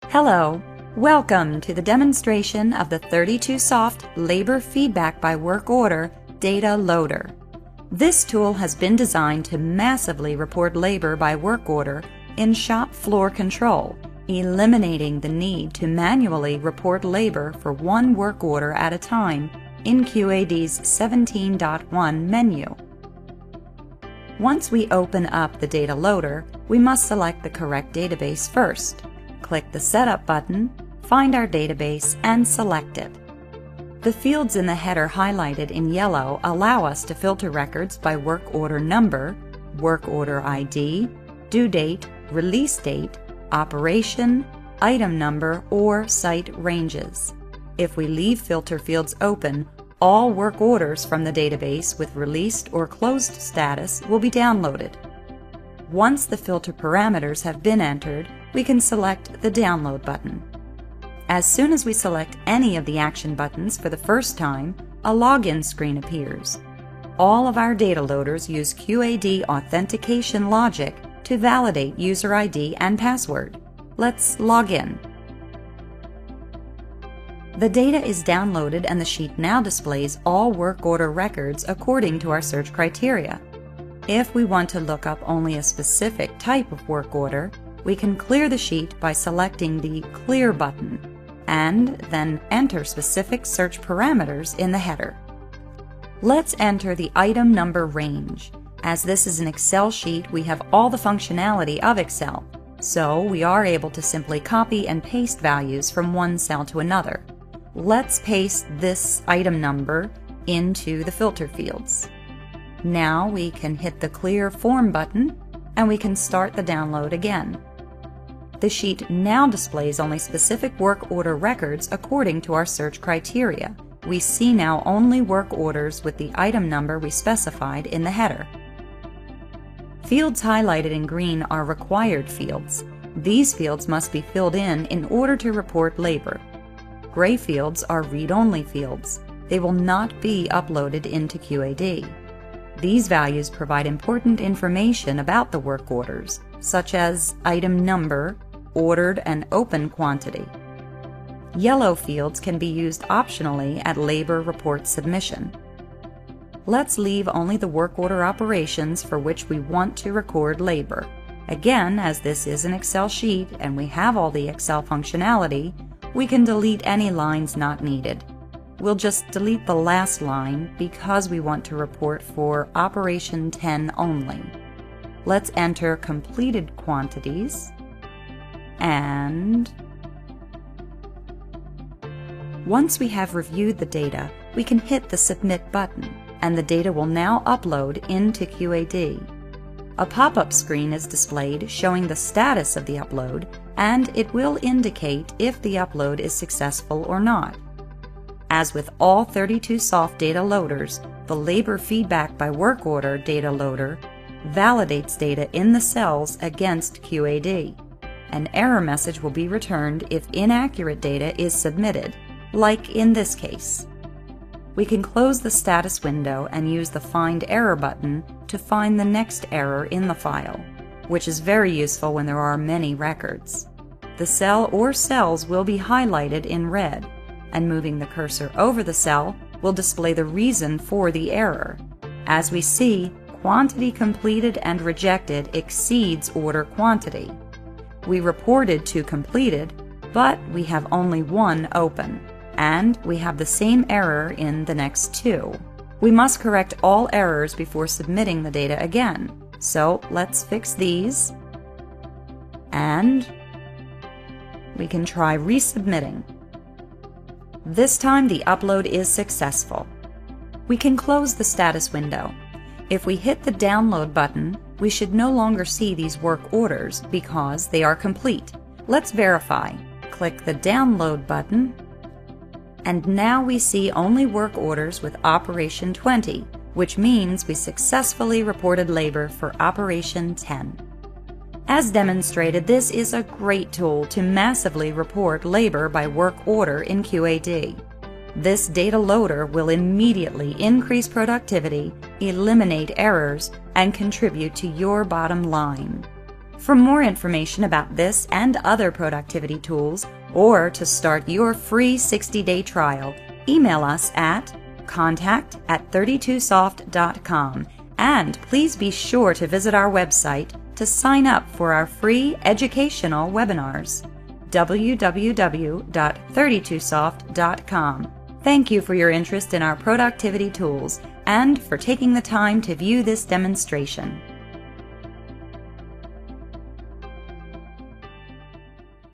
Hello, welcome to the demonstration of the 32Soft Labor Feedback by Work Order Data Loader. This tool has been designed to massively report labor by work order in shop floor control, eliminating the need to manually report labor for one work order at a time in QAD's 17.1 menu. Once we open up the data loader, we must select the correct database first. Click the Setup button, find our database, and select it. The fields in the header highlighted in yellow allow us to filter records by work order number, work order ID, due date, release date, operation, item number, or site ranges. If we leave filter fields open, all work orders from the database with released or closed status will be downloaded. Once the filter parameters have been entered, we can select the Download button. As soon as we select any of the action buttons for the first time, a login screen appears. All of our data loaders use QAD authentication logic to validate user ID and password. Let's log in. The data is downloaded and the sheet now displays all work order records according to our search criteria. If we want to look up only a specific type of work order, we can clear the sheet by selecting the Clear button and then enter specific search parameters in the header. Let's enter the item number range. As this is an Excel sheet, we have all the functionality of Excel, so we are able to simply copy and paste values from one cell to another. Let's paste this item number into the filter fields. Now we can hit the Clear Form button and we can start the download again. The sheet now displays only specific work order records according to our search criteria. We see now only work orders with the item number we specified in the header. Fields highlighted in green are required fields. These fields must be filled in order to report labor. Gray fields are read-only fields. They will not be uploaded into QAD. These values provide important information about the work orders, such as item number, ordered and open quantity. Yellow fields can be used optionally at labor report submission. Let's leave only the work order operations for which we want to record labor. Again, as this is an Excel sheet and we have all the Excel functionality, we can delete any lines not needed. We'll just delete the last line because we want to report for Operation 10 only. Let's enter completed quantities and once we have reviewed the data, we can hit the Submit button and the data will now upload into QAD. A pop-up screen is displayed showing the status of the upload and it will indicate if the upload is successful or not. As with all 32Soft data loaders, the Labor Feedback by Work Order data loader validates data in the cells against QAD. An error message will be returned if inaccurate data is submitted, like in this case. We can close the status window and use the Find Error button to find the next error in the file, which is very useful when there are many records. The cell or cells will be highlighted in red, and moving the cursor over the cell will display the reason for the error. As we see, quantity completed and rejected exceeds order quantity. We reported to completed, but we have only one open, and we have the same error in the next two. We must correct all errors before submitting the data again. So let's fix these, and we can try resubmitting. This time the upload is successful. We can close the status window. If we hit the Download button, we should no longer see these work orders because they are complete. Let's verify. Click the Download button, and now we see only work orders with Operation 20, which means we successfully reported labor for Operation 10. As demonstrated, this is a great tool to massively report labor by work order in QAD. This data loader will immediately increase productivity, eliminate errors, and contribute to your bottom line. For more information about this and other productivity tools, or to start your free 60-day trial, email us at contact@32soft.com, and please be sure to visit our website to sign up for our free educational webinars. www.32soft.com. Thank you for your interest in our productivity tools and for taking the time to view this demonstration.